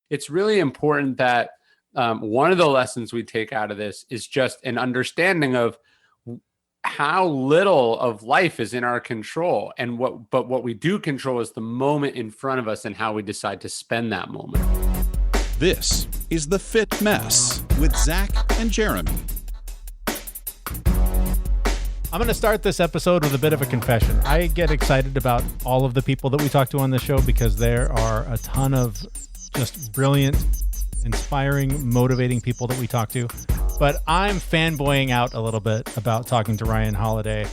it's really important that one of the lessons we take out of this is just an understanding of how little of life is in our control, and what we do control is the moment in front of us and how we decide to spend that moment. This is The Fit Mess with Zach and Jeremy. I'm going to start this episode with a bit of a confession. I get excited about all of the people that we talk to on this show because there are a ton of just brilliant, inspiring, motivating people that we talk to. But I'm fanboying out a little bit about talking to Ryan Holiday.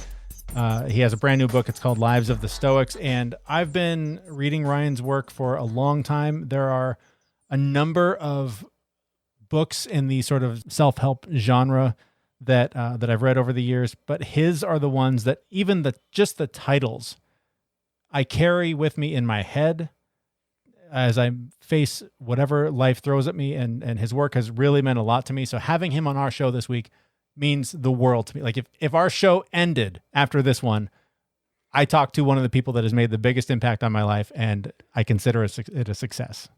He has a brand new book. It's called Lives of the Stoics. And I've been reading Ryan's work for a long time. There are a number of books in the sort of self-help genre that I've read over the years, but his are the ones that even just the titles I carry with me in my head as I face whatever life throws at me, and his work has really meant a lot to me. So having him on our show this week means the world to me. Like if our show ended after this one, I talked to one of the people that has made the biggest impact on my life, and I consider it a success.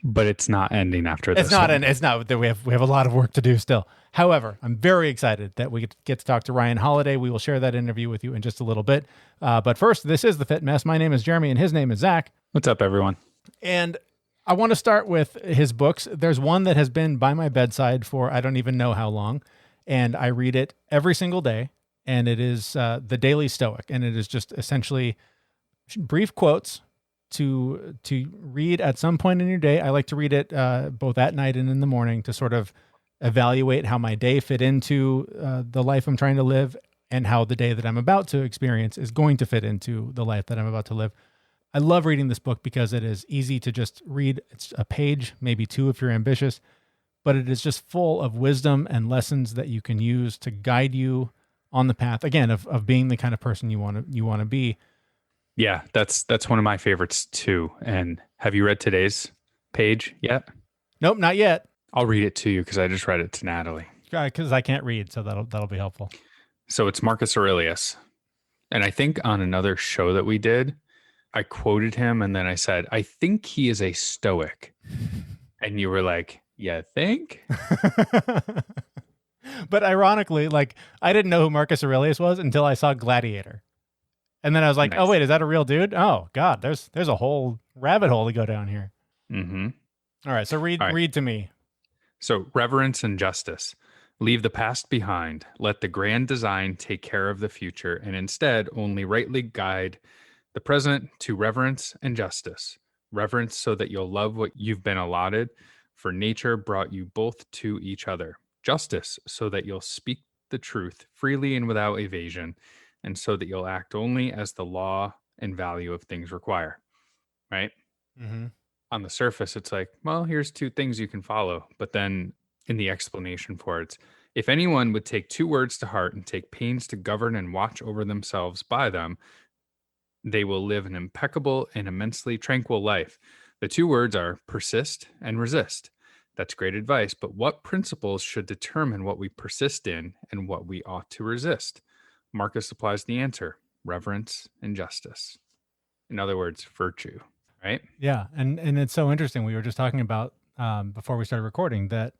But it's not ending after this. It's not. We have a lot of work to do still. However, I'm very excited that we get to talk to Ryan Holiday. We will share that interview with you in just a little bit. But first, this is The Fit Mess. My name is Jeremy, and his name is Zach. What's up, everyone? And I want to start with his books. There's one that has been by my bedside for I don't even know how long, and I read it every single day. And it is The Daily Stoic, and it is just essentially brief quotes to read at some point in your day. I like to read it both at night and in the morning to sort of evaluate how my day fit into the life I'm trying to live, and how the day that I'm about to experience is going to fit into the life that I'm about to live. I love reading this book because it is easy to just read. It's a page, maybe two if you're ambitious, but it is just full of wisdom and lessons that you can use to guide you on the path, again, of being the kind of person you want to be. Yeah, that's one of my favorites too. And have you read today's page yet? Nope, not yet. I'll read it to you because I just read it to Natalie. Because I can't read, so that'll be helpful. So it's Marcus Aurelius. And I think on another show that we did, I quoted him and then I said, I think he is a Stoic. And you were like, yeah, think? But ironically, like, I didn't know who Marcus Aurelius was until I saw Gladiator. And then I was like, nice. Oh, wait, is that a real dude? Oh, God, there's a whole rabbit hole to go down here. Mm-hmm. All right, so read to me. So reverence and justice. Leave the past behind. Let the grand design take care of the future, and instead only rightly guide the present to reverence and justice. Reverence so that you'll love what you've been allotted, for nature brought you both to each other. Justice so that you'll speak the truth freely and without evasion, and so that you'll act only as the law and value of things require, right? Mm-hmm. On the surface, it's like, well, here's two things you can follow. But then in the explanation for it, it's, if anyone would take two words to heart and take pains to govern and watch over themselves by them, they will live an impeccable and immensely tranquil life. The two words are persist and resist. That's great advice, but what principles should determine what we persist in and what we ought to resist? Marcus supplies the answer: reverence and justice. In other words, virtue, right? Yeah, and it's so interesting. We were just talking about before we started recording that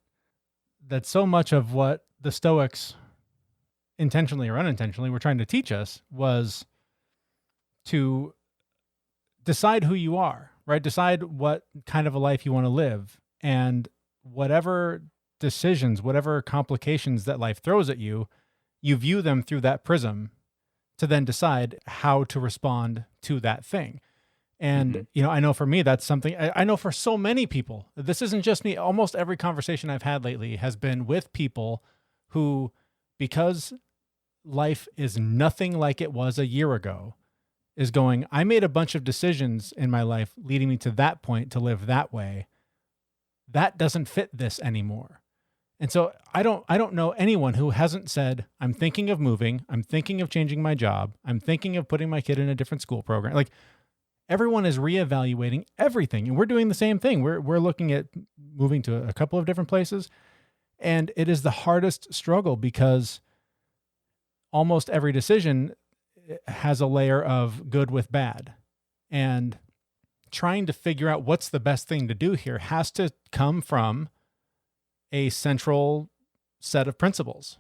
so much of what the Stoics, intentionally or unintentionally, were trying to teach us was to decide who you are, right? Decide what kind of a life you want to live, and whatever decisions, whatever complications that life throws at you, you view them through that prism to then decide how to respond to that thing. And, I know for me, that's something I know for so many people. This isn't just me. Almost every conversation I've had lately has been with people who, because life is nothing like it was a year ago, is going, I made a bunch of decisions in my life leading me to that point to live that way. That doesn't fit this anymore. And so I don't know anyone who hasn't said, I'm thinking of moving, I'm thinking of changing my job, I'm thinking of putting my kid in a different school program. Like, everyone is reevaluating everything, and we're doing the same thing. We're looking at moving to a couple of different places, and it is the hardest struggle because almost every decision has a layer of good with bad. And trying to figure out what's the best thing to do here has to come from a central set of principles.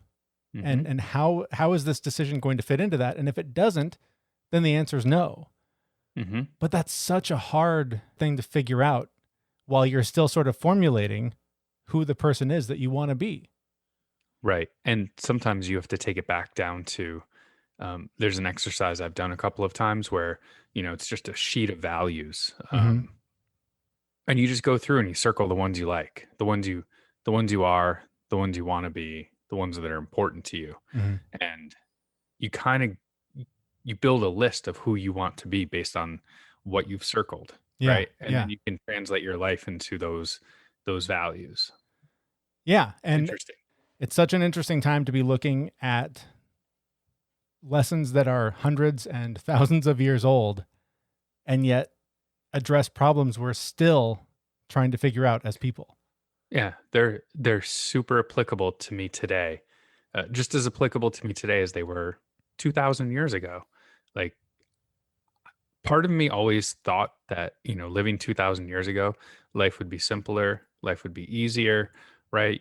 Mhm. And how is this decision going to fit into that? And if it doesn't, then the answer is no. Mhm. But that's such a hard thing to figure out while you're still sort of formulating who the person is that you want to be. Right. And sometimes you have to take it back down to there's an exercise I've done a couple of times where, it's just a sheet of values. Mm-hmm. And you just go through and you circle the ones you like, the ones you are, the ones you want to be, the ones that are important to you. Mm-hmm. And you kind of you build a list of who you want to be based on what you've circled, Yeah. right? And Yeah. then you can translate your life into those values. Yeah. It's And interesting. it's such an interesting time to be looking at lessons that are hundreds and thousands of years old and yet address problems we're still trying to figure out as people. Yeah, they're super applicable to me today, just as applicable to me today as they were 2,000 years ago. Like, part of me always thought that living 2,000 years ago, life would be simpler, life would be easier, right?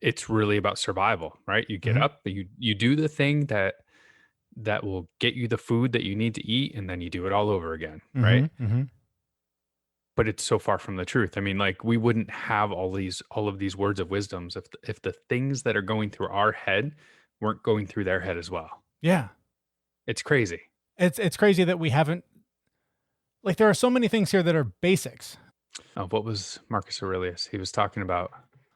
It's really about survival, right? You get Mhm. up, you do the thing that will get you the food that you need to eat, and then you do it all over again, right? Mhm. Mhm. But it's so far from the truth. I mean, like, we wouldn't have all of these words of wisdoms if the things that are going through our head weren't going through their head as well. Yeah. It's crazy. It's crazy that we haven't, like, there are so many things here that are basics. What was Marcus Aurelius? He was talking about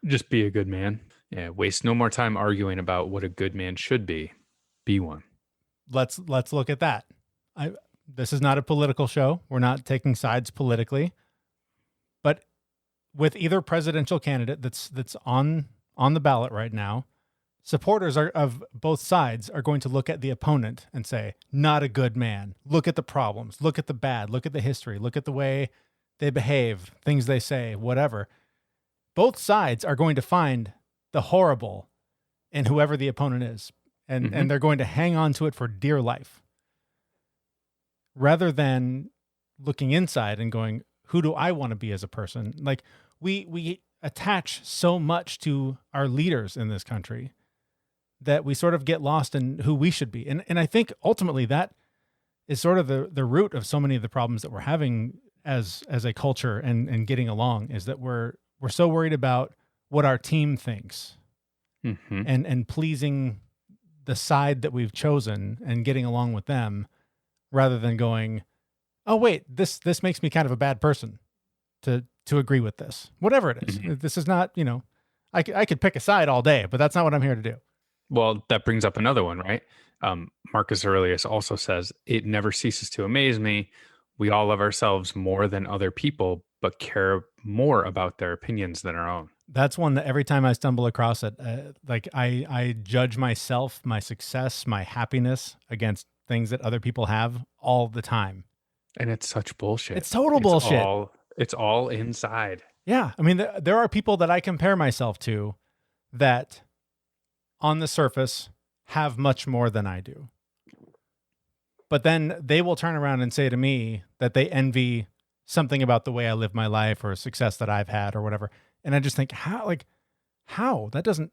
just be a good man. Yeah, waste no more time arguing about what a good man should be. Be one. Let's look at that. This is not a political show. We're not taking sides politically. But with either presidential candidate that's on the ballot right now, supporters of both sides are going to look at the opponent and say, not a good man. Look at the problems. Look at the bad. Look at the history. Look at the way they behave, things they say, whatever. Both sides are going to find the horrible in whoever the opponent is. And Mhm. they're going to hang on to it for dear life. Rather than looking inside and going, who do I want to be as a person? Like, we attach so much to our leaders in this country that we sort of get lost in who we should be. And I think ultimately that is sort of the root of so many of the problems that we're having as a culture and getting along, is that we're so worried about what our team thinks Mhm. and pleasing the side that we've chosen and getting along with them, rather than going, oh wait, this makes me kind of a bad person to agree with this, whatever it is. Mhm. This is not, I could pick a side all day, but that's not what I'm here to do. Well, that brings up another one, right? Marcus Aurelius also says, it never ceases to amaze me. We all love ourselves more than other people, but care more about their opinions than our own. That's one that every time I stumble across it, like I judge myself, my success, my happiness against things that other people have all the time. And it's such bullshit. It's total bullshit. It's all inside. Yeah. I mean, there are people that I compare myself to that on the surface have much more than I do. But then they will turn around and say to me that they envy something about the way I live my life or a success that I've had or whatever. And I just think, how that doesn't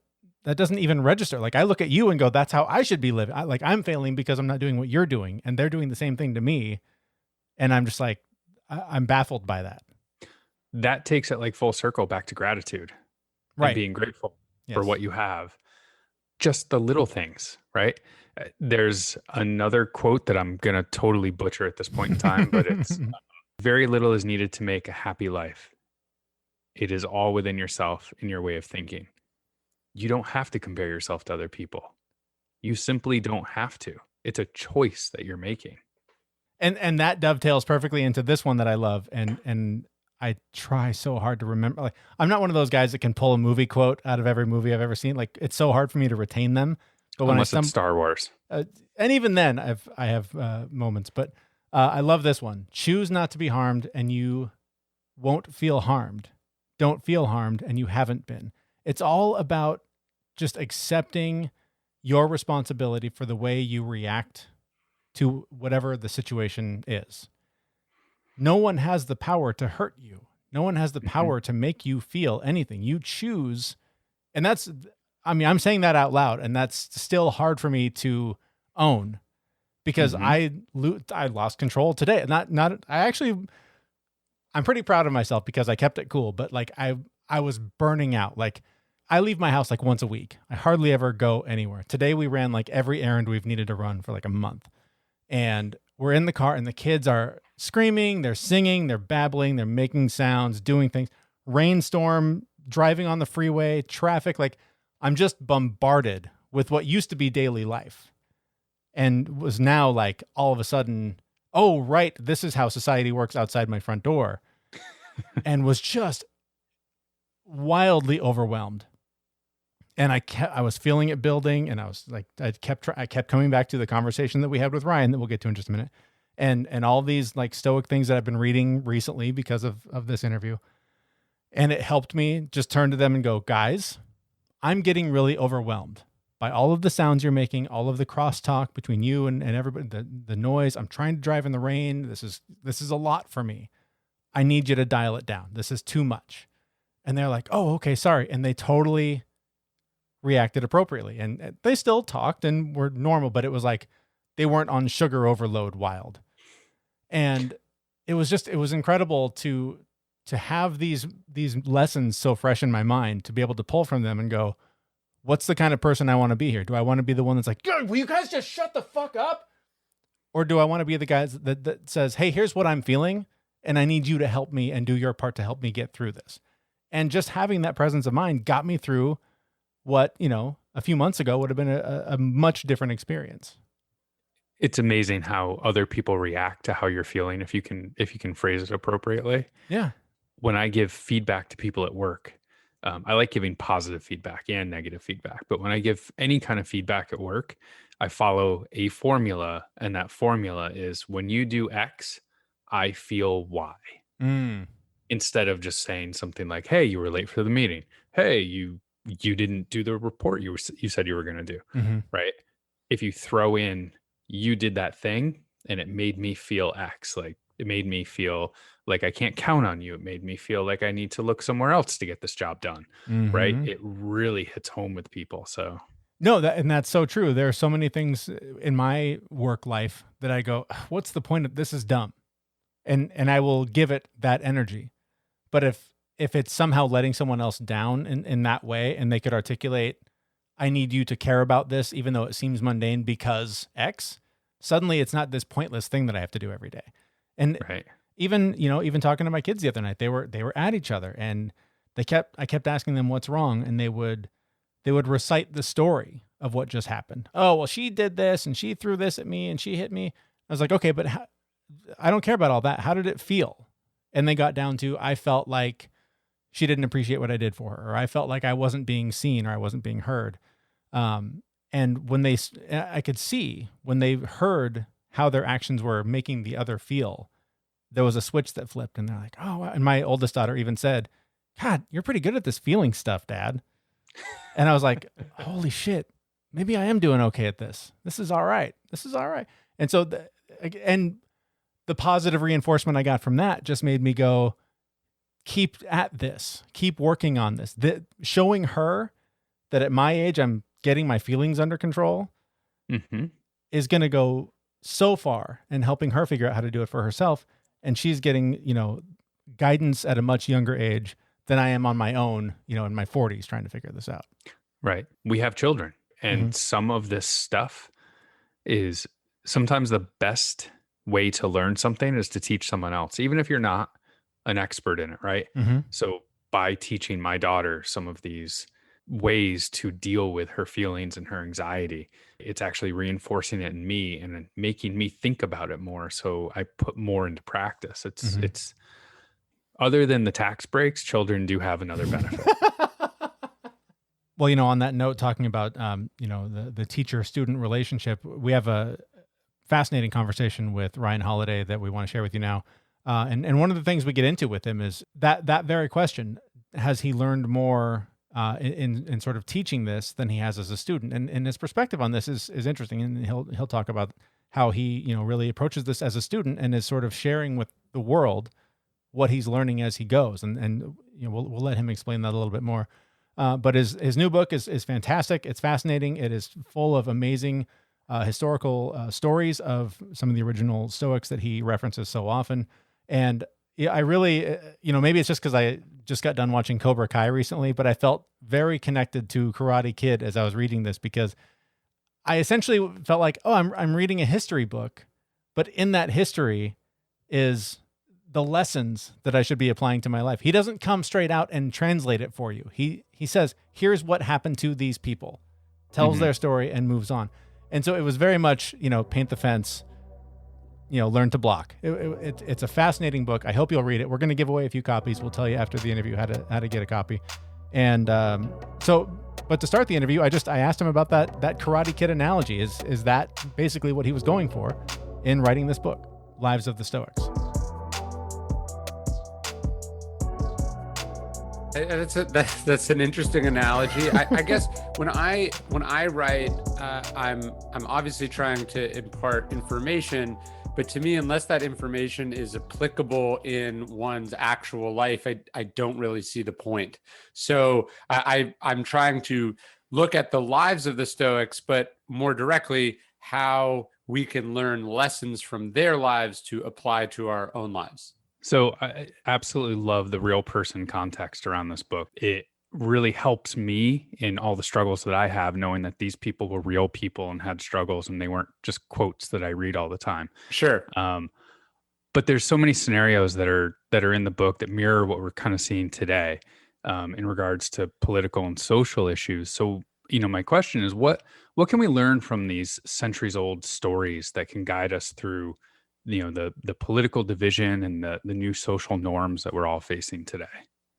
even register. Like, I look at you and go, that's how I should be living. I'm failing because I'm not doing what you're doing, and they're doing the same thing to me. And I'm just like, I'm baffled by that. That takes it like full circle back to gratitude Right. and being grateful for Yes. what you have. Just the little things, right? There's another quote that I'm going to totally butcher at this point in time, but it's very little is needed to make a happy life. It is all within yourself and your way of thinking. You don't have to compare yourself to other people. You simply don't have to. It's a choice that you're making. And that dovetails perfectly into this one that I love. And I try so hard to remember. Like, I'm not one of those guys that can pull a movie quote out of every movie I've ever seen. Like, it's so hard for me to retain them. But when Unless it's Star Wars. And even then, I have moments. But I love this one. Choose not to be harmed, and you won't feel harmed. Don't feel harmed, and you haven't been. It's all about just accepting your responsibility for the way you react to whatever the situation is. no one has the power to hurt you. No one has the power to make you feel anything. You choose. And that's, I mean, I'm saying that out loud, and that's still hard for me to own because I lost control today. I'm pretty proud of myself because I kept it cool, but like I was burning out. Like I leave my house like once a week. I hardly ever go anywhere. Today we ran like every errand we've needed to run for like a month. And we're in the car and the kids are screaming, they're singing, they're babbling, they're making sounds, doing things. Rainstorm, driving on the freeway, traffic. Like I'm just bombarded with what used to be daily life and was now like all of a sudden, oh, right, this is how society works outside my front door. And was just wildly overwhelmed. And I was feeling it building, and I was like, I kept coming back to the conversation that we had with Ryan that we'll get to in just a minute. And all these like Stoic things that I've been reading recently because of this interview. And it helped me just turn to them and go, guys, I'm getting really overwhelmed by all of the sounds you're making, all of the crosstalk between you and everybody, the noise. I'm trying to drive in the rain. This is a lot for me. I need you to dial it down. This is too much. And they're like, oh, okay, sorry. And they totally reacted appropriately. And they still talked and were normal, but it was like they weren't on sugar overload wild. And it was incredible to have these lessons so fresh in my mind, to be able to pull from them and go, what's the kind of person I want to be here? Do I want to be the one that's like, will you guys just shut the fuck up? Or do I want to be the guy that says, hey, here's what I'm feeling, and I need you to help me and do your part to help me get through this. And just having that presence of mind got me through what, a few months ago would have been a much different experience. It's amazing how other people react to how you're feeling if you can phrase it appropriately. Yeah. When I give feedback to people at work, I like giving positive feedback and negative feedback. But when I give any kind of feedback at work, I follow a formula, and that formula is when you do X, I feel Y. Instead of just saying something like, hey, you were late for the meeting. Hey, you didn't do the report you said you were going to do, right? If you throw in, you did that thing and it made me feel X, like it made me feel like I can't count on you. It made me feel like I need to look somewhere else to get this job done, right? It really hits home with people. So no, that's so true. There are so many things in my work life that I go, what's the point of this? Is dumb. And I will give it that energy. But if it's somehow letting someone else down in that way, and they could articulate, I need you to care about this, even though it seems mundane because X, suddenly it's not this pointless thing that I have to do every day. And even talking to my kids the other night, they were at each other, and I kept asking them what's wrong. And they would recite the story of what just happened. Oh, well, she did this and she threw this at me and she hit me. I was like, okay, but I don't care about all that. How did it feel? And they got down to, I felt like she didn't appreciate what I did for her, or I felt like I wasn't being seen, or I wasn't being heard. And when I could see when they heard how their actions were making the other feel, there was a switch that flipped, and they're like, oh, wow. And my oldest daughter even said, God, you're pretty good at this feeling stuff, Dad. And I was like, holy shit, maybe I am doing okay at this. This is all right. And so, the positive reinforcement I got from that just made me go, keep at this, keep working on this. Showing her that at my age, I'm getting my feelings under control is going to go so far in helping her figure out how to do it for herself. And she's getting, guidance at a much younger age than I am on my own, in my 40s trying to figure this out. Right. We have children, and some of this stuff is sometimes the best way to learn something is to teach someone else, even if you're not an expert in it, right? So by teaching my daughter some of these ways to deal with her feelings and her anxiety, it's actually reinforcing it in me and making me think about it more. So I put more into practice. It's other than the tax breaks, children do have another benefit. Well, on that note, talking about, the teacher-student relationship, we have a fascinating conversation with Ryan Holiday that we want to share with you now. And one of the things we get into with him is that very question: has he learned more in sort of teaching this than he has as a student? And his perspective on this is interesting. And he'll talk about how he, really approaches this as a student and is sort of sharing with the world what he's learning as he goes. And we'll let him explain that a little bit more. But his new book is fantastic. It's fascinating. It is full of amazing historical stories of some of the original Stoics that he references so often. And yeah, I really, maybe it's just because I just got done watching Cobra Kai recently, but I felt very connected to Karate Kid as I was reading this, because I essentially felt like, oh, I'm reading a history book, but in that history is the lessons that I should be applying to my life. He doesn't come straight out and translate it for you. He says, here's what happened to these people, tells their story and moves on. And so it was very much, paint the fence, learn to block. It's a fascinating book. I hope you'll read it. We're going to give away a few copies. We'll tell you after the interview how to get a copy. And but to start the interview, I asked him about that Karate Kid analogy. Is that basically what he was going for in writing this book, Lives of the Stoics? That's an interesting analogy. I guess when I write, I'm obviously trying to impart information, but to me, unless that information is applicable in one's actual life, I don't really see the point. So I'm trying to look at the lives of the Stoics, but more directly, how we can learn lessons from their lives to apply to our own lives. So I absolutely love the real person context around this book. It really helps me in all the struggles that I have, knowing that these people were real people and had struggles, and they weren't just quotes that I read all the time. Sure. But there's so many scenarios that are in the book that mirror what we're kind of seeing today in regards to political and social issues. So, my question is, what can we learn from these centuries old stories that can guide us through the political division and the new social norms that we're all facing today?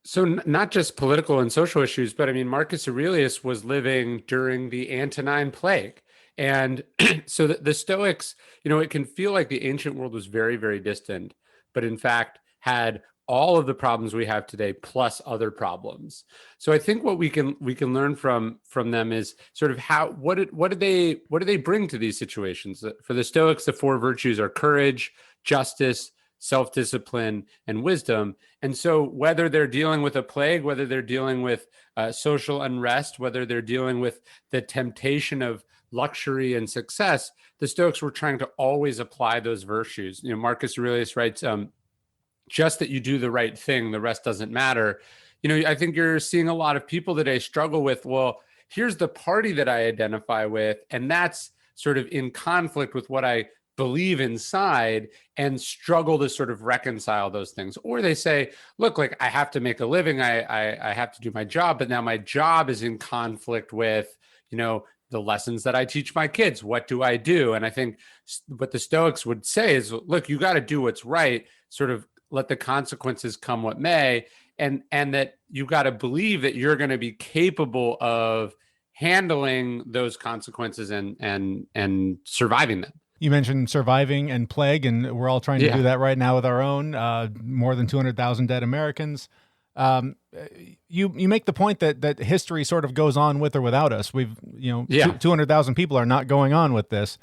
So not just political and social issues, but I mean, Marcus Aurelius was living during the Antonine Plague. And so the Stoics, it can feel like the ancient world was very, very distant, but in fact had all of the problems we have today, plus other problems. So I think what we can learn from them is sort of what do they bring to these situations? For the Stoics, the four virtues are courage, justice, self-discipline, and wisdom. And so whether they're dealing with a plague, whether they're dealing with social unrest, whether they're dealing with the temptation of luxury and success, the Stoics were trying to always apply those virtues. Marcus Aurelius writes, just that you do the right thing, the rest doesn't matter. I think you're seeing a lot of people today struggle with, well, here's the party that I identify with, and that's sort of in conflict with what I believe inside, and struggle to sort of reconcile those things. Or they say, look, like I have to make a living, I have to do my job, but now my job is in conflict with, the lessons that I teach my kids. What do I do? And I think what the Stoics would say is, look, you got to do what's right, sort of let the consequences come what may, and that you got to believe that you're going to be capable of handling those consequences and surviving them. You mentioned surviving and plague, and we're all trying to do that right now with our own more than 200,000 dead Americans. You make the point that history sort of goes on with or without us. 200,000 people are not going on with this.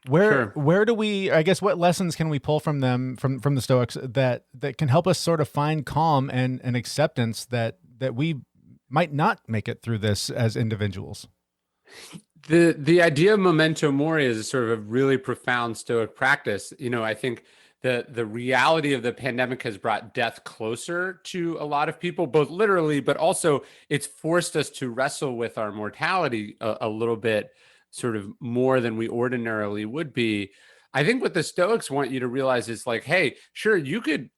Where do we, I guess, what lessons can we pull from them, from the Stoics that can help us sort of find calm and acceptance that we might not make it through this as individuals? The idea of memento mori is sort of a really profound Stoic practice. I think the reality of the pandemic has brought death closer to a lot of people, both literally, but also it's forced us to wrestle with our mortality a little bit, sort of more than we ordinarily would be. I think what the Stoics want you to realize is like, hey, sure, you could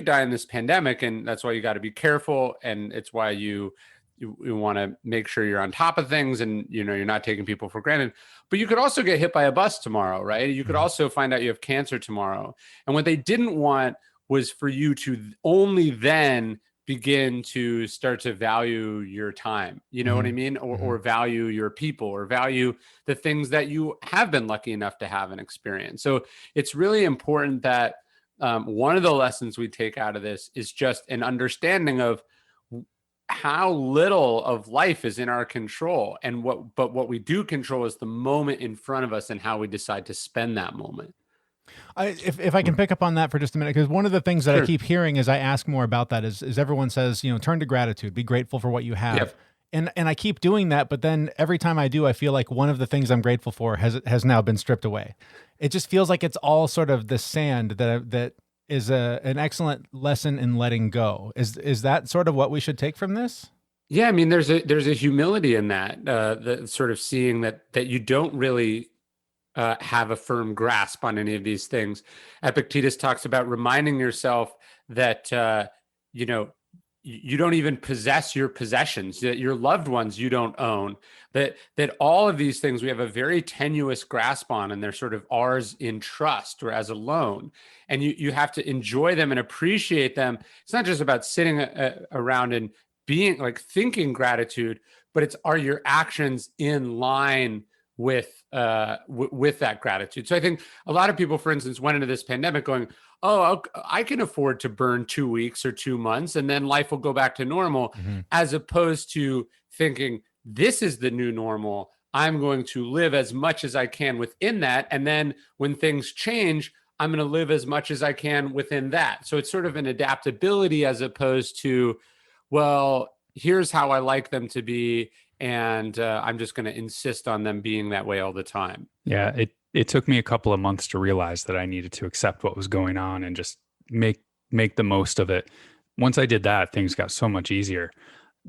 die in this pandemic, and that's why you got to be careful, and it's why you want to make sure you're on top of things, and you're not taking people for granted. But you could also get hit by a bus tomorrow, right? You could also find out you have cancer tomorrow. And what they didn't want was for you to only then begin to start to value your time, what I mean? Or value your people, or value the things that you have been lucky enough to have and experience. So it's really important that one of the lessons we take out of this is just an understanding of how little of life is in our control, and what we do control is the moment in front of us and how we decide to spend that moment. If I can pick up on that for just a minute, because one of the things that I Sure. keep hearing as I ask more about that is everyone says, turn to gratitude, be grateful for what you have. Yep. And I keep doing that, but then every time I do, I feel like one of the things I'm grateful for has now been stripped away. It just feels like it's all sort of the sand that is an excellent lesson in letting go. Is that sort of what we should take from this? Yeah, I mean, there's a humility in that, the sort of seeing that you don't really have a firm grasp on any of these things. Epictetus talks about reminding yourself that you know you don't even possess your possessions, that your loved ones you don't own, that all of these things we have a very tenuous grasp on, and they're sort of ours in trust or as a loan, and you have to enjoy them and appreciate them. It's not just about sitting around and being like thinking gratitude, but it's, are your actions in line with with that gratitude? So I think a lot of people, for instance, went into this pandemic going, "Oh, I can afford to burn 2 weeks or 2 months, and then life will go back to normal," Mm-hmm. as opposed to thinking, "This is the new normal. I'm going to live as much as I can within that, and then when things change, I'm going to live as much as I can within that." So it's sort of an adaptability as opposed to, well, here's how I like them to be, and I'm just going to insist on them being that way all the time. Yeah, it took me a couple of months to realize that I needed to accept what was going on and just make the most of it. Once I did that, things got so much easier.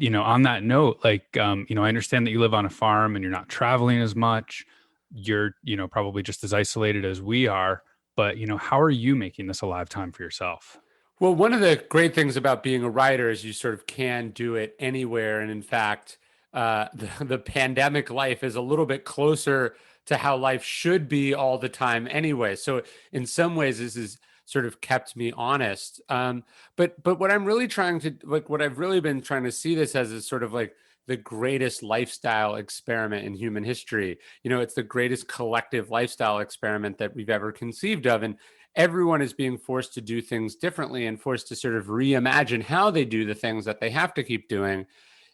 On that note, like I understand that you live on a farm and you're not traveling as much. You're, probably just as isolated as we are, but how are you making this a live time for yourself? Well, one of the great things about being a writer is you sort of can do it anywhere. And in fact, the pandemic life is a little bit closer to how life should be all the time anyway. So in some ways, this has sort of kept me honest. But what I'm really trying to, like, what I've really been trying to see this as is sort of like the greatest lifestyle experiment in human history. It's the greatest collective lifestyle experiment that we've ever conceived of. And everyone is being forced to do things differently and forced to sort of reimagine how they do the things that they have to keep doing.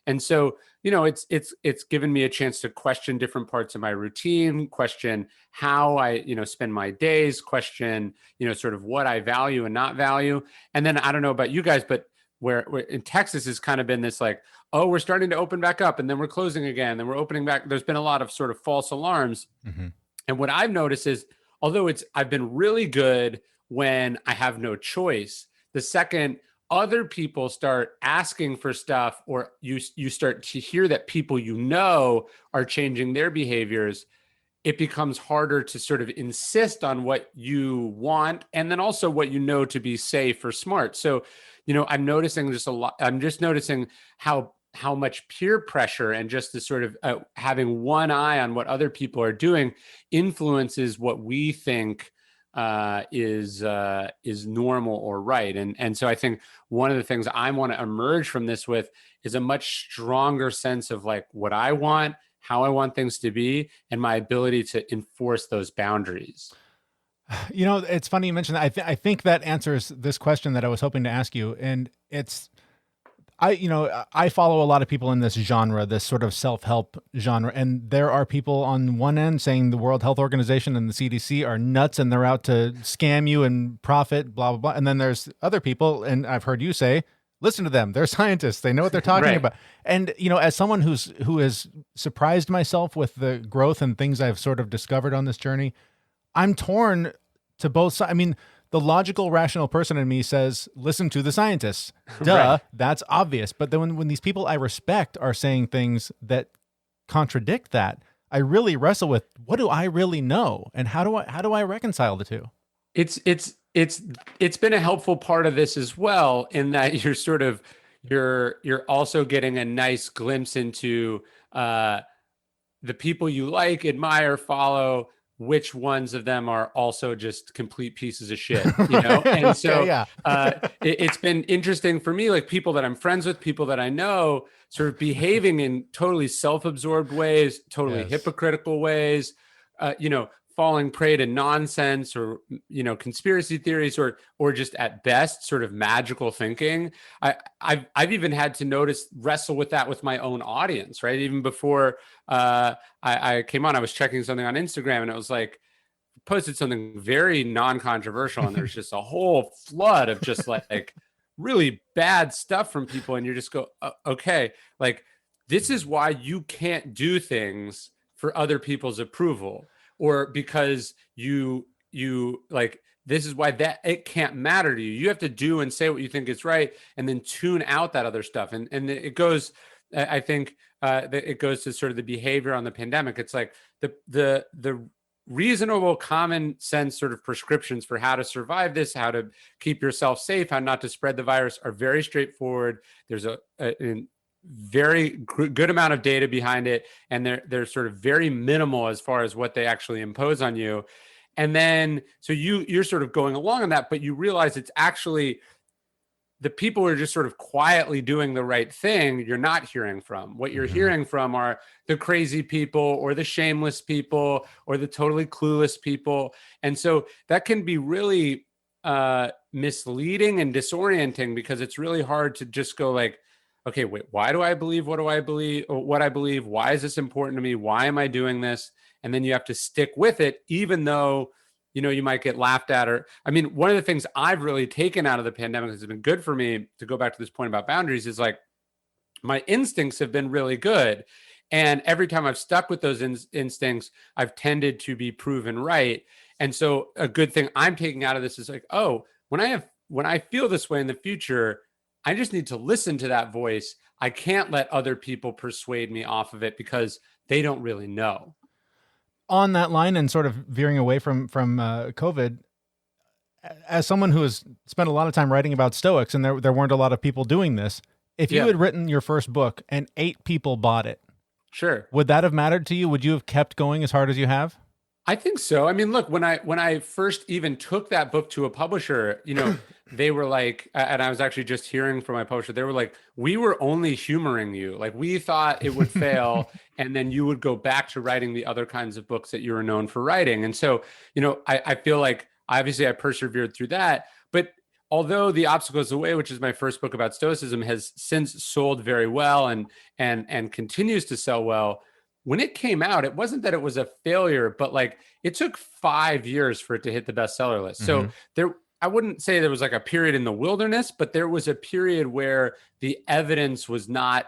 And so, it's given me a chance to question different parts of my routine, question how I, spend my days, question, sort of what I value and not value. And then I don't know about you guys, but where in Texas has kind of been this like, oh, we're starting to open back up and then we're closing again, then we're opening back. There's been a lot of sort of false alarms. Mm-hmm. And what I've noticed is, although I've been really good when I have no choice, the second other people start asking for stuff, or you start to hear that people are changing their behaviors, it becomes harder to sort of insist on what you want, and then also what to be safe or smart. So, I'm noticing just a lot. I'm just noticing how much peer pressure and just the sort of having one eye on what other people are doing influences what we think is normal or right. And so I think one of the things I want to emerge from this with is a much stronger sense of like what I want, how I want things to be, and my ability to enforce those boundaries. It's funny you mentioned that. I think that answers this question that I was hoping to ask you. And I follow a lot of people in this genre, this sort of self-help genre. And there are people on one end saying the World Health Organization and the CDC are nuts and they're out to scam you and profit, blah, blah, blah. And then there's other people, and I've heard you say, listen to them. They're scientists. They know what they're talking Right. about. And, as someone who has surprised myself with the growth and things I've sort of discovered on this journey, I'm torn to both sides. I mean, the logical, rational person in me says, listen to the scientists. Duh, Right. That's obvious. But then when these people I respect are saying things that contradict that, I really wrestle with, what do I really know? And how do I reconcile the two? It's been a helpful part of this as well, in that you're also getting a nice glimpse into the people you like, admire, follow, which ones of them are also just complete pieces of shit, And so Okay, yeah. it's been interesting for me, like people that I'm friends with, people that I know, sort of behaving in totally self-absorbed ways, totally Yes. hypocritical ways, falling prey to nonsense or, conspiracy theories, or just at best sort of magical thinking. I've even had to wrestle with that with my own audience, right? Even before I came on, I was checking something on Instagram, and it was like, posted something very non-controversial, and there's just a whole flood of just like really bad stuff from people, and you just go, okay, like, this is why you can't do things for other people's approval, or because you like, this is why that it can't matter to you. You have to do and say what you think is right, and then tune out that other stuff. And it goes, I think, it goes to sort of the behavior on the pandemic. It's like the reasonable common sense sort of prescriptions for how to survive this, how to keep yourself safe, how not to spread the virus are very straightforward. There's a very good amount of data behind it, and they're sort of very minimal as far as what they actually impose on you. And then so you're sort of going along on that, but you realize it's actually the people who are just sort of quietly doing the right thing you're not hearing from. What you're hearing from are the crazy people, or the shameless people, or the totally clueless people. And so that can be really misleading and disorienting, because it's really hard to just go like, okay, wait, why do I believe what do I believe, or what I believe? Why is this important to me? Why am I doing this? And then you have to stick with it, even though you might get laughed at. Or, I mean, one of the things I've really taken out of the pandemic has been good for me, to go back to this point about boundaries, is like, my instincts have been really good. And every time I've stuck with those instincts, I've tended to be proven right. And so a good thing I'm taking out of this is like, oh, when I feel this way in the future, I just need to listen to that voice. I can't let other people persuade me off of it, because they don't really know. On that line, and sort of veering away from COVID, as someone who has spent a lot of time writing about Stoics, and there weren't a lot of people doing this, if you had written your first book and 8 people bought it, sure, would that have mattered to you? Would you have kept going as hard as you have? I think so. I mean, look, when I first even took that book to a publisher, they were like, and I was actually just hearing from my publisher, they were like, we were only humoring you. Like, we thought it would fail, and then you would go back to writing the other kinds of books that you were known for writing. And so, I feel like obviously I persevered through that. But although The Obstacle is the Way, which is my first book about Stoicism, has since sold very well and continues to sell well, when it came out, it wasn't that it was a failure, but like, it took 5 years for it to hit the bestseller list. So I wouldn't say there was like a period in the wilderness, but there was a period where the evidence was not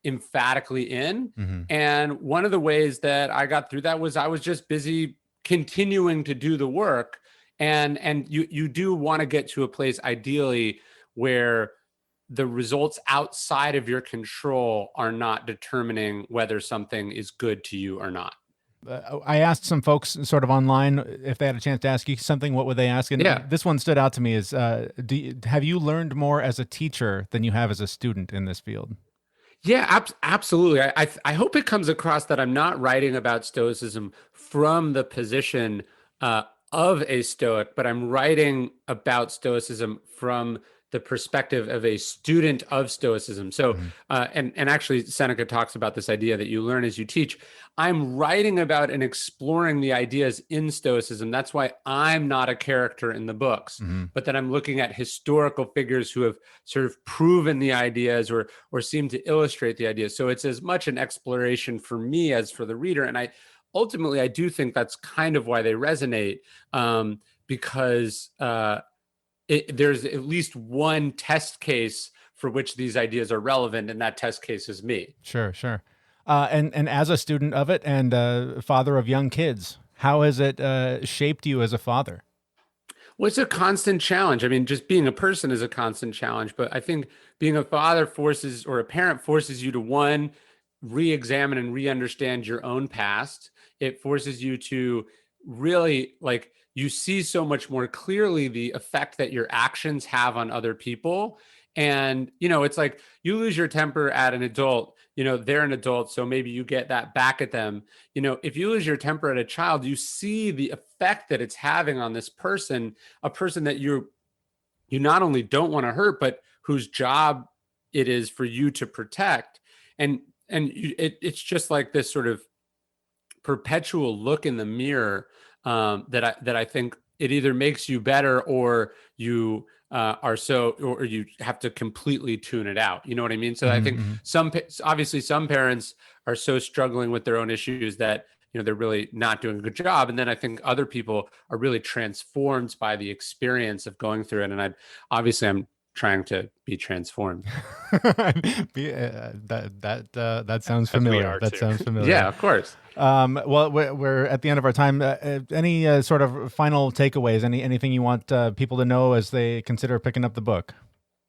emphatically in. And one of the ways that I got through that was I was just busy continuing to do the work. And you do want to get to a place, ideally, where the results outside of your control are not determining whether something is good to you or not. I asked some folks sort of online if they had a chance to ask you something, what would they ask? And this one stood out to me is, have you learned more as a teacher than you have as a student in this field? Yeah, absolutely. I hope it comes across that I'm not writing about Stoicism from the position of a Stoic, but I'm writing about Stoicism from the perspective of a student of Stoicism. So, and actually Seneca talks about this idea that you learn as you teach. I'm writing about and exploring the ideas in Stoicism. That's why I'm not a character in the books, but that I'm looking at historical figures who have sort of proven the ideas, or seem to illustrate the ideas. So it's as much an exploration for me as for the reader. And ultimately, I do think that's kind of why they resonate, because there's at least one test case for which these ideas are relevant, and that test case is me. Sure. And as a student of it, and father of young kids, how has it shaped you as a father? Well, it's a constant challenge. I mean, just being a person is a constant challenge, but I think being a father forces, or a parent forces you to, one, re-examine and re-understand your own past. It forces you to really, like, you see so much more clearly the effect that your actions have on other people. And, it's like, you lose your temper at an adult, they're an adult, so maybe you get that back at them. If you lose your temper at a child, you see the effect that it's having on this person, a person that you not only don't want to hurt, but whose job it is for you to protect. And it's just like this sort of perpetual look in the mirror that I think it either makes you better or you or you have to completely tune it out. You know what I mean? So I think obviously some parents are so struggling with their own issues that they're really not doing a good job, and then I think other people are really transformed by the experience of going through it. And I'm trying to be transformed. That sounds As we familiar. are That too. sounds familiar. Yeah, of course. Well, we're at the end of our time. Any sort of final takeaways? Anything you want people to know as they consider picking up the book?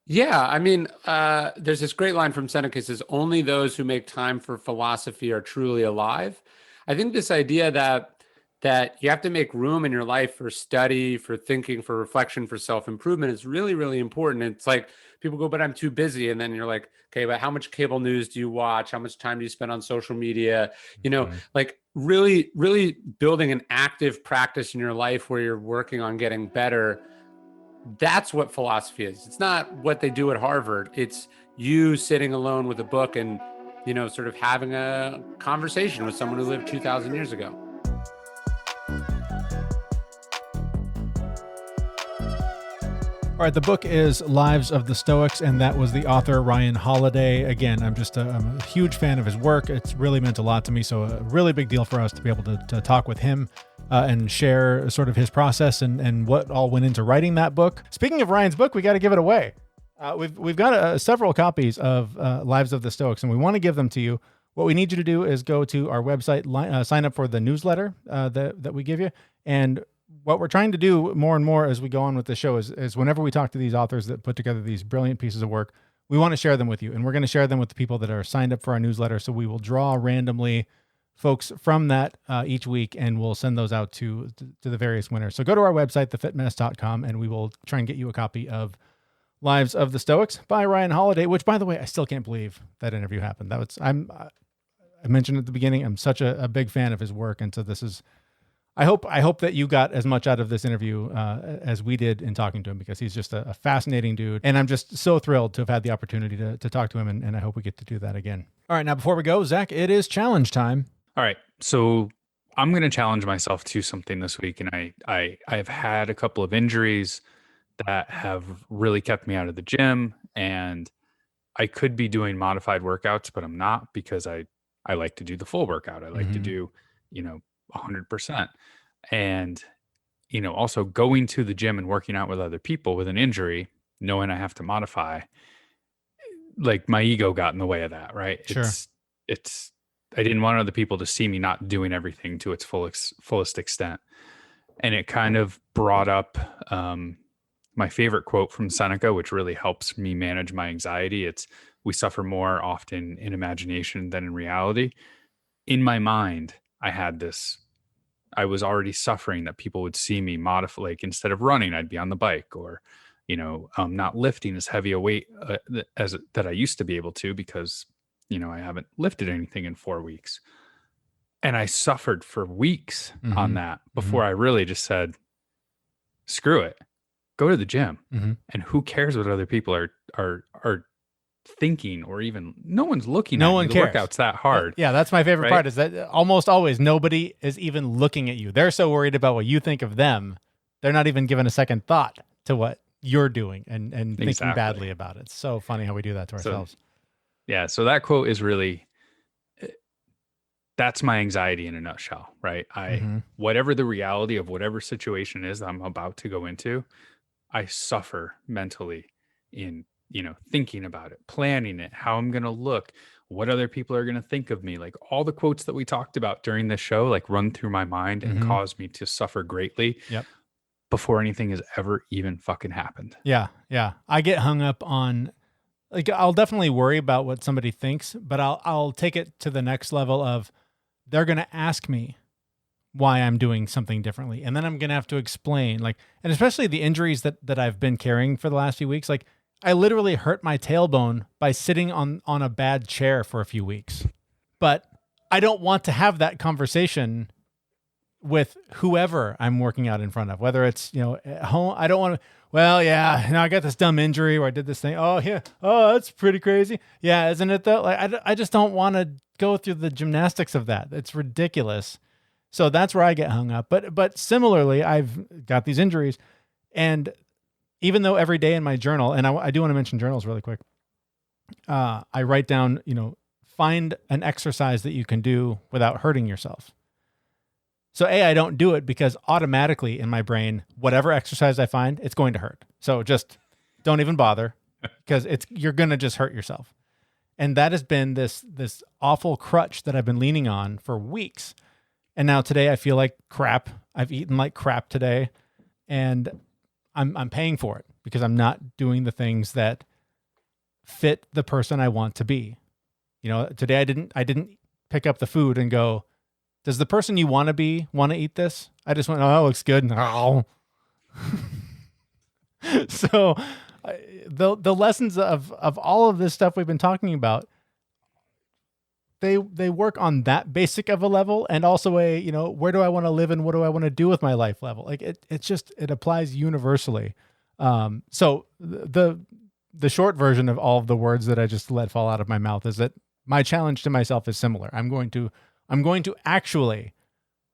Yeah, I mean, there's this great line from Seneca. It says, "Only those who make time for philosophy are truly alive." I think this idea that you have to make room in your life for study, for thinking, for reflection, for self-improvement is really, really important. It's like people go, "But I'm too busy," and then you're like, "Okay, but how much cable news do you watch? How much time do you spend on social media?" Like really, really building an active practice in your life where you're working on getting better. That's what philosophy is. It's not what they do at Harvard. It's you sitting alone with a book and, sort of having a conversation with someone who lived 2,000 years ago. All right, the book is Lives of the Stoics, and that was the author, Ryan Holiday. Again, I'm a huge fan of his work. It's really meant a lot to me, so a really big deal for us to be able to talk with him and share sort of his process and what all went into writing that book. Speaking of Ryan's book, we got to give it away. We've got several copies of Lives of the Stoics, and we want to give them to you. What we need you to do is go to our website, sign up for the newsletter that we give you, and what we're trying to do more and more as we go on with the show is whenever we talk to these authors that put together these brilliant pieces of work, we want to share them with you. And we're going to share them with the people that are signed up for our newsletter. So we will draw randomly folks from that each week, and we'll send those out to the various winners. So go to our website, thefitmess.com, and we will try and get you a copy of Lives of the Stoics by Ryan Holiday, which, by the way, I still can't believe that interview happened. I mentioned at the beginning, I'm such a big fan of his work. And so this is, I hope that you got as much out of this interview as we did in talking to him, because he's just a fascinating dude. And I'm just so thrilled to have had the opportunity to talk to him. And I hope we get to do that again. All right. Now, before we go, Zach, it is challenge time. All right. So I'm going to challenge myself to something this week. And I've had a couple of injuries that have really kept me out of the gym. And I could be doing modified workouts, but I'm not, because I like to do the full workout. I like to do, 100%. And, also going to the gym and working out with other people with an injury, knowing I have to modify, like my ego got in the way of that. Right. Sure. I didn't want other people to see me not doing everything to its fullest extent. And it kind of brought up my favorite quote from Seneca, which really helps me manage my anxiety. It's, "We suffer more often in imagination than in reality." In my mind, I was already suffering that people would see me modify, like instead of running, I'd be on the bike, or, not lifting as heavy a weight that I used to be able to, because, I haven't lifted anything in 4 weeks. And I suffered for weeks on that before I really just said, screw it, go to the gym. And who cares what other people are thinking, or even no one's looking at you. No one The cares. workout's that hard. Yeah, that's my favorite Right? part, is that almost always nobody is even looking at you. They're so worried about what you think of them. They're not even giving a second thought to what you're doing and thinking Exactly. badly about it. It's so funny how we do that to ourselves. Yeah. So that quote is really, that's my anxiety in a nutshell, right? Whatever the reality of whatever situation is that I'm about to go into, I suffer mentally in, thinking about it, planning it, how I'm going to look, what other people are going to think of me. Like all the quotes that we talked about during this show, like run through my mind and cause me to suffer greatly before anything has ever even fucking happened. Yeah. Yeah. I get hung up on, like, I'll definitely worry about what somebody thinks, but I'll take it to the next level of, they're going to ask me why I'm doing something differently. And then I'm going to have to explain, like, and especially the injuries that I've been carrying for the last few weeks. Like, I literally hurt my tailbone by sitting on a bad chair for a few weeks, but I don't want to have that conversation with whoever I'm working out in front of, whether it's, at home. I don't want to, well, yeah, I got this dumb injury where I did this thing. Oh yeah. Oh, that's pretty crazy. Yeah. Isn't it though? Like, I just don't want to go through the gymnastics of that. It's ridiculous So that's where I get hung up. But similarly, I've got these injuries, and even though every day in my journal, and I do want to mention journals really quick, I write down, find an exercise that you can do without hurting yourself. So I don't do it because automatically in my brain, whatever exercise I find, it's going to hurt. So just don't even bother, because you're going to just hurt yourself. And that has been this awful crutch that I've been leaning on for weeks. And now today I feel like crap. I've eaten like crap today, and I'm paying for it because I'm not doing the things that fit the person I want to be. Today I didn't pick up the food and go, does the person you want to be want to eat this? I just went, oh, that looks good. Oh. So the lessons of all of this stuff we've been talking about, they work on that basic of a level, and also where do I want to live and what do I want to do with my life level? Like it applies universally. So the short version of all of the words that I just let fall out of my mouth is that my challenge to myself is similar. I'm going to actually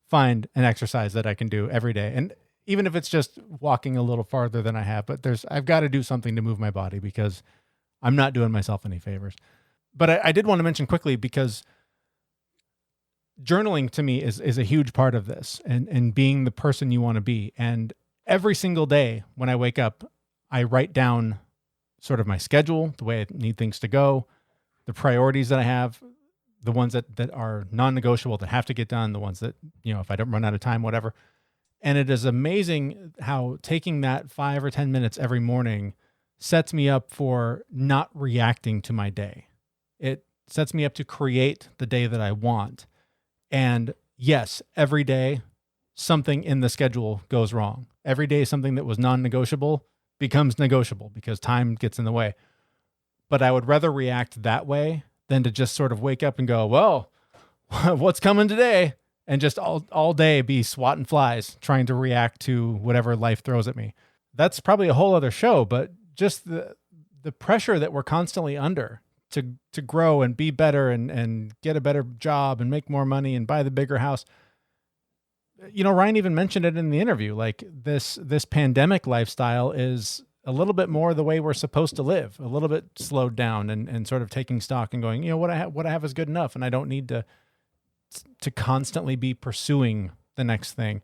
find an exercise that I can do every day. And even if it's just walking a little farther than I have, but I've got to do something to move my body because I'm not doing myself any favors. But I did want to mention quickly, because journaling to me is a huge part of this, and being the person you want to be. And every single day when I wake up, I write down sort of my schedule, the way I need things to go, the priorities that I have, the ones that are non-negotiable that have to get done, the ones that, if I don't run out of time, whatever. And it is amazing how taking that 5 or 10 minutes every morning sets me up for not reacting to my day. It sets me up to create the day that I want. And yes, every day something in the schedule goes wrong. Every day something that was non-negotiable becomes negotiable because time gets in the way. But I would rather react that way than to just sort of wake up and go, well, what's coming today? And just all day be swatting flies, trying to react to whatever life throws at me. That's probably a whole other show, but just the pressure that we're constantly under to grow and be better and get a better job and make more money and buy the bigger house. Ryan even mentioned it in the interview, like this pandemic lifestyle is a little bit more the way we're supposed to live, a little bit slowed down and sort of taking stock and going, what I have is good enough, and I don't need to constantly be pursuing the next thing.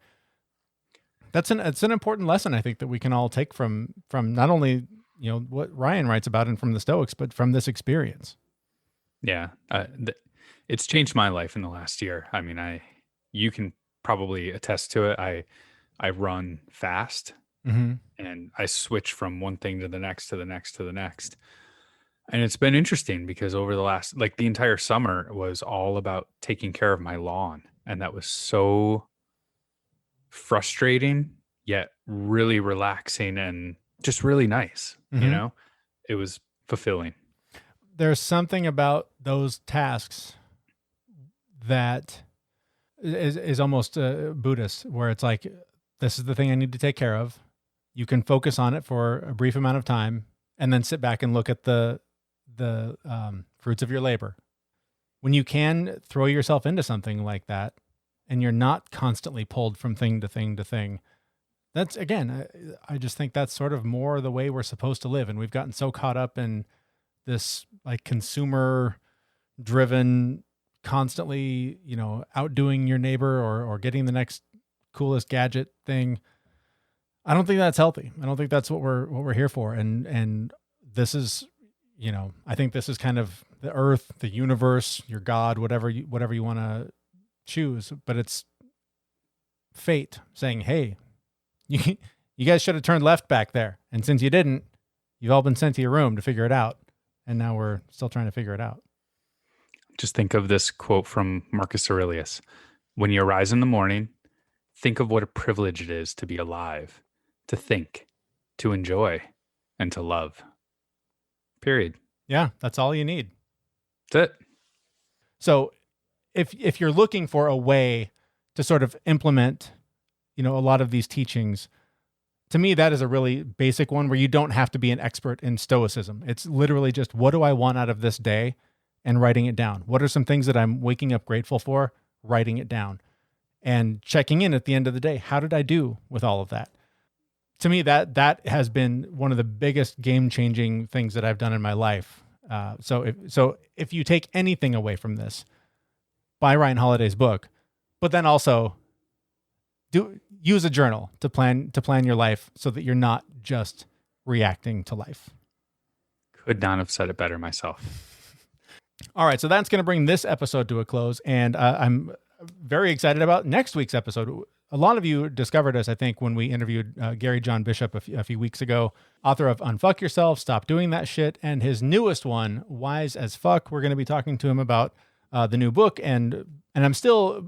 It's an important lesson, I think, that we can all take from not only what Ryan writes about and from the Stoics, but from this experience. Yeah, it's changed my life in the last year. I mean, you can probably attest to it. I run fast, mm-hmm. and I switch from one thing to the next, to the next, to the next. And it's been interesting because over the last, the entire summer was all about taking care of my lawn. And that was so frustrating, yet really relaxing and just really nice. Mm-hmm. It was fulfilling. There's something about those tasks that is almost Buddhist, where it's like, this is the thing I need to take care of. You can focus on it for a brief amount of time and then sit back and look at the fruits of your labor. When you can throw yourself into something like that and you're not constantly pulled from thing to thing to thing, that's, again, I just think that's sort of more the way we're supposed to live. And we've gotten so caught up in this consumer driven, constantly, outdoing your neighbor or getting the next coolest gadget thing. I don't think that's healthy. I don't think that's what we're here for. And this is, I think this is kind of the earth, the universe, your God, whatever you want to choose, but it's fate saying, hey, you guys should have turned left back there. And since you didn't, you've all been sent to your room to figure it out. And now we're still trying to figure it out. Just think of this quote from Marcus Aurelius. When you arise in the morning, think of what a privilege it is to be alive, to think, to enjoy, and to love. Period. Yeah, that's all you need. That's it. So if you're looking for a way to sort of implement, a lot of these teachings, to me, that is a really basic one where you don't have to be an expert in Stoicism. It's literally just, what do I want out of this day, and writing it down. What are some things that I'm waking up grateful for? Writing it down. and checking in at the end of the day. How did I do with all of that? To me, that has been one of the biggest game-changing things that I've done in my life. So if you take anything away from this, buy Ryan Holiday's book, but then also use a journal to plan your life so that you're not just reacting to life. Could not have said it better myself. All right, so that's going to bring this episode to a close, and I'm very excited about next week's episode. A lot of you discovered us, I think, when we interviewed Gary John Bishop a few weeks ago, author of Unfuck Yourself, Stop Doing That Shit, and his newest one, Wise as Fuck. We're going to be talking to him about the new book, and I'm still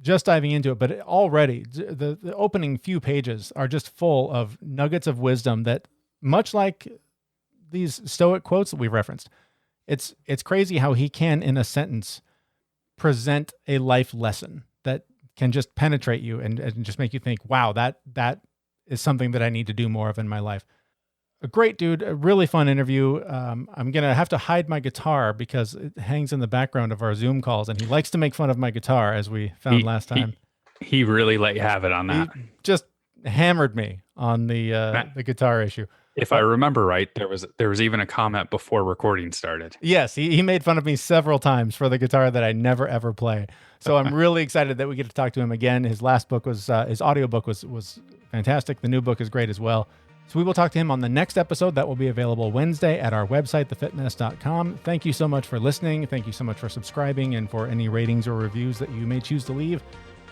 just diving into it, but already the opening few pages are just full of nuggets of wisdom that, much like these Stoic quotes that we've referenced, it's crazy how he can, in a sentence, present a life lesson that can just penetrate you and just make you think, wow, that is something that I need to do more of in my life. A great dude, a really fun interview. I'm going to have to hide my guitar because it hangs in the background of our Zoom calls, and he likes to make fun of my guitar, as we found last time. He really let you have it on that. He just hammered me on the guitar issue. If I remember right, there was even a comment before recording started. Yes, he made fun of me several times for the guitar that I never ever play. So I'm really excited that we get to talk to him again. His last book was his audiobook was fantastic. The new book is great as well. So we will talk to him on the next episode that will be available Wednesday at our website, thefitmess.com. Thank you so much for listening. Thank you so much for subscribing and for any ratings or reviews that you may choose to leave.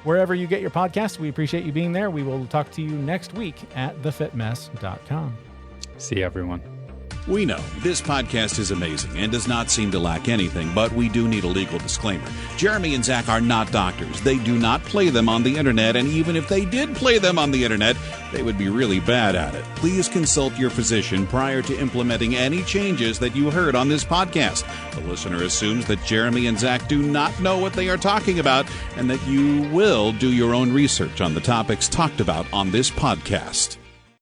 Wherever you get your podcasts, we appreciate you being there. We will talk to you next week at thefitmess.com. See everyone. We know this podcast is amazing and does not seem to lack anything, but we do need a legal disclaimer. Jeremy and Zach are not doctors. They do not play them on the internet, and even if they did play them on the internet, they would be really bad at it. Please consult your physician prior to implementing any changes that you heard on this podcast. The listener assumes that Jeremy and Zach do not know what they are talking about and that you will do your own research on the topics talked about on this podcast.